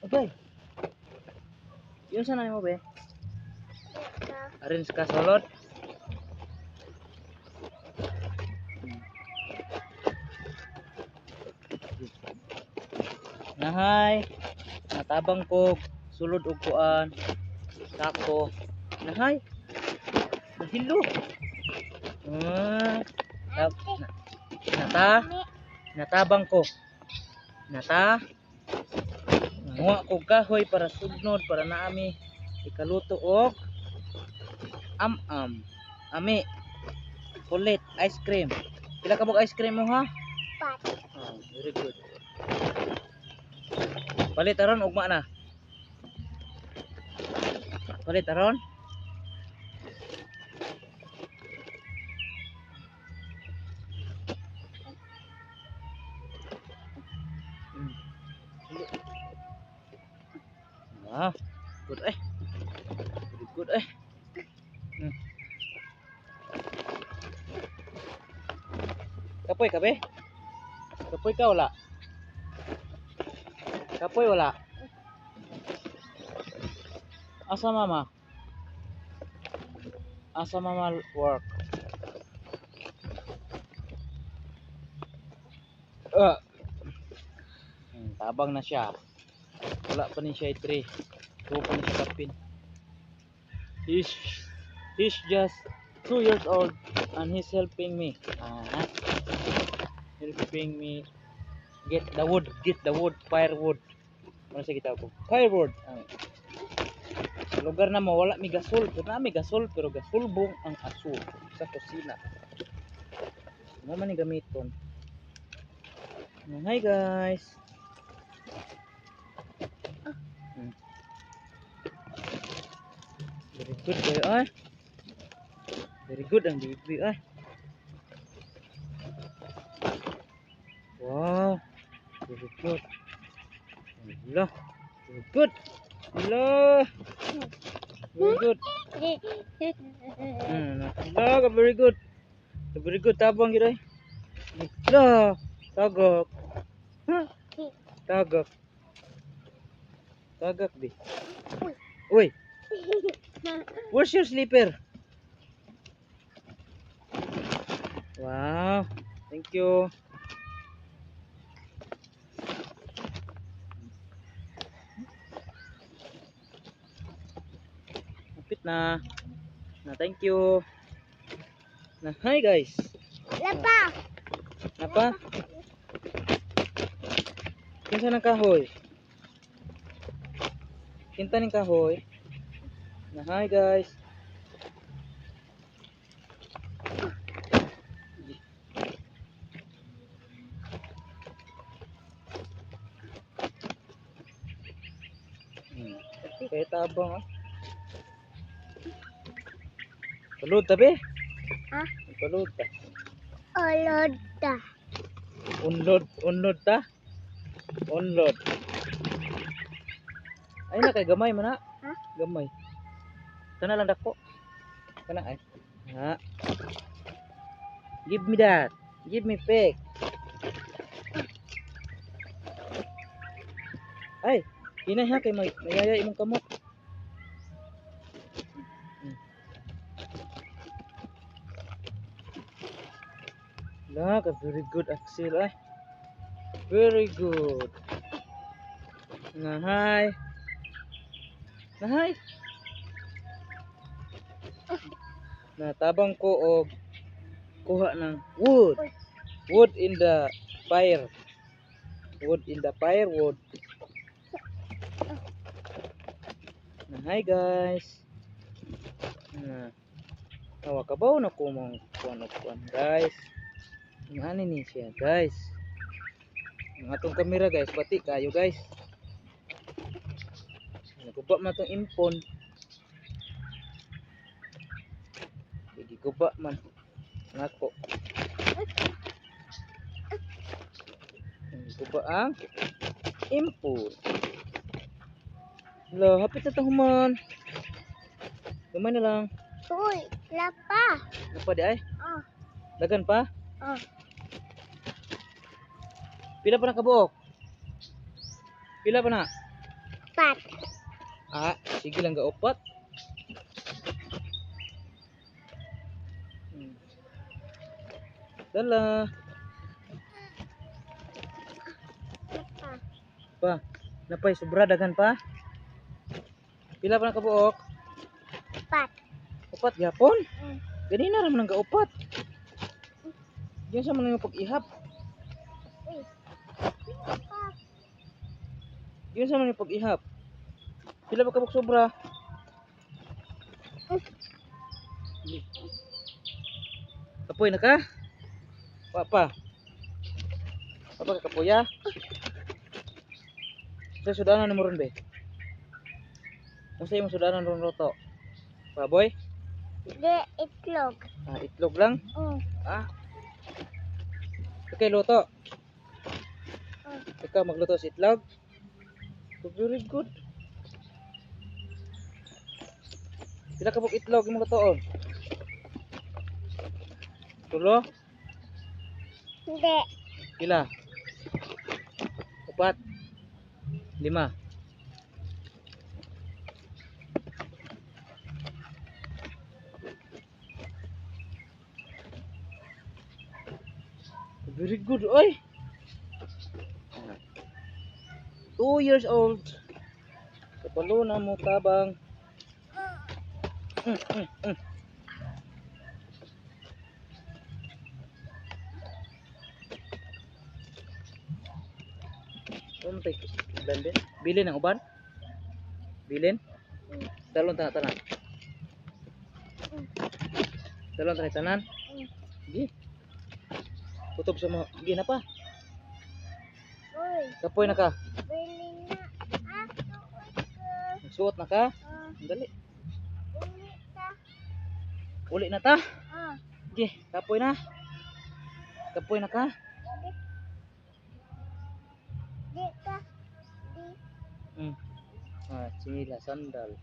Okay. Yun sana mo be. Arrange ka solod. Nahay. Natabang ko sulod og kuan. Sakto. Nahay. Nahilo. Ah. Nata. Natabang ko. Nata. Nanguha ko kahoy para sugnod para naami ikaluto og am-am. Ami. Kulit ice cream. Pila ka bog ice cream mo ha? Oh, very good. Palit aron ugma na. Palit aron. Ah, good eh. Very good eh. Kapoy ka be? Kapoy ka wala? Kapoy wala? Asa mama? Asa mama work? Tabang na siya. Wala pa ni siya 3. Tuwa pa ni siya kapin. He's just 2 years old and he's helping me. Helping me get the wood, firewood. Ano sa kita ko? Firewood. Sa lugar na mo wala mi gasol, pero na mi gasol pero gasulbong ang aso sa kusina. Mo man ni gamiton. Hi guys. Very good boy ay. Very good ang baby ay. Wow. Very good. Allah. Very good. Allah. Very good. Allah, very good. Very good tabang gid ay. Allah. Tagak. Tagak. Tagak di. Uy. Where's your slipper? Wow. Thank you. Kapit na. Thank you. Hi guys. Lapa. Apa? Kinsa nang kahoy? Kinta ning kahoy? Hi guys. Kaya tabang ah. Palud tabi? Ha? Palud ta. Oloda. Unlod ta? Unlod. Ay na kay gamay man na. Ha? Gamay. Kana lang dako. Kana ay. Ha. Give me that. Give me fake. Ay, inay ha kay mayaya imong kamot. Ka very good Axel ay. Very good. Hi. Hi. Natabang ko og kuha ng wood. Wood in the fire. Wood in the firewood. Hi guys. Tawa kabaw na ko mong kuan guys. Ngani ni siya guys. Ang atong kamera guys, pati kayo guys. Naguba man tong impon. Giguba man nako. Giguba ang impon. Lo, hapit na tahuman. Gamay na lang. Uy, lapa. Napa di ay? Oh. Dagan pa? Oh. Pila pa na kabuok? Pila pa na? Upat. Ah, sige lang ga-upat. Hmm. Dala. Lapa. Pa, napay sobra daghan pa. Pila pa na kabuok? Upat. Upat gyapon. Mm. Ganina ra man ang ga-upat. Diyan sa man yung pag-ihap. Uy. Lapa. Diyan sa man yung pag-ihap. Pila pa kabuk sobra? Kapoy na ka? Papa. Papa ka kapoya? Sa sudanan mo ron be. Unsa imong sudanan ron roto? Baboy? Di itlog. Ah, itlog lang. Mm. Ah. Okay, luto. Mm. Ikaw magluto sa itlog. So, very good. Pila ka buk itlog imong lutoon? Tulo? Hindi. Pila? Upat? Lima? Very good, oy. 2 years old. Kapalo na mo tabang. Mm, mm, mm. Ano tayo? Blended? Bilin ang uban? Bilin? Mm. Talon tanan. Mm. Talon tanan. Mm. Sige. Kutob sa mo. Sige na pa. Uy. Kapoy na ka. Bili na. Ako. Nagsuot na ka. Ah. Dali. Uli ka. Uli na ta. Ah. Sige. Kapoy na. Kapoy na ka. Di ka. Di. Hmm. Ah, sila sandal.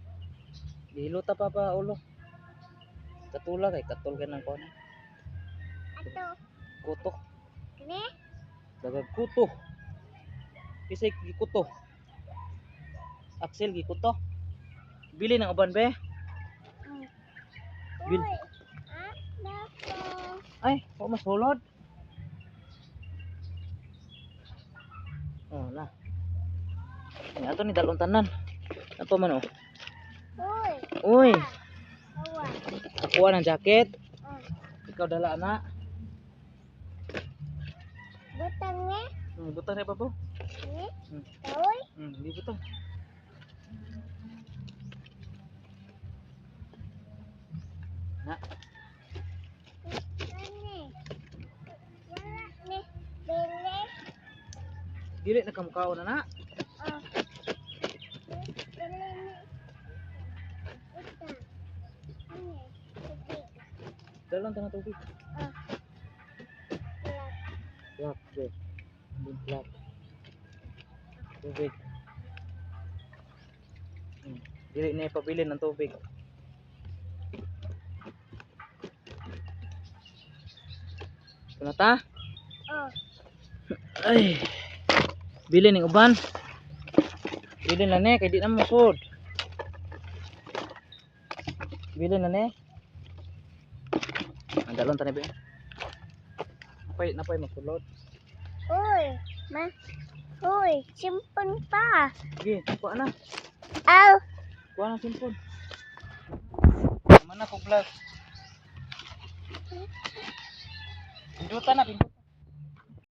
Dihiluta pa pa ulo. Katula kay katul ka ng kona. Ato. Kuto. Ni. Dagag kuto. Kisay gikuto. Axel gikuto. Bili ng uban be. Mm. Bil. Uy. Ah. Lapa. Ay, kok mas hulod. Oh, na. Ni ato ni dalon tanan. Ato man oh. Uy. Uy, Awa. kuha ng jacket. Ah. Ikaw dala na. Butang ni. Butang na pa po. Ni. Hmm. Uy. Hindi butang. Na. Ni. Wala ni. Bili. Dili na kamukhaon na na. Ah. Bili ni. Ito. Ani. Sige. Dalon tanan tubig. Ah. Black. Black be. Black. Tubig. Dili na ipabilin ng tubig. Kunata? Oh. Ay. Bilin ng uban. Bilin na ne kay di na masud. Bilin na ne. Ang dalon tani be. Napay makulot. Uy. Ma. Uy. Simpan pa. Sige, kuha na. Aw. Kuha na simpon. Mana ko vlog. Pindutan na, pindutan.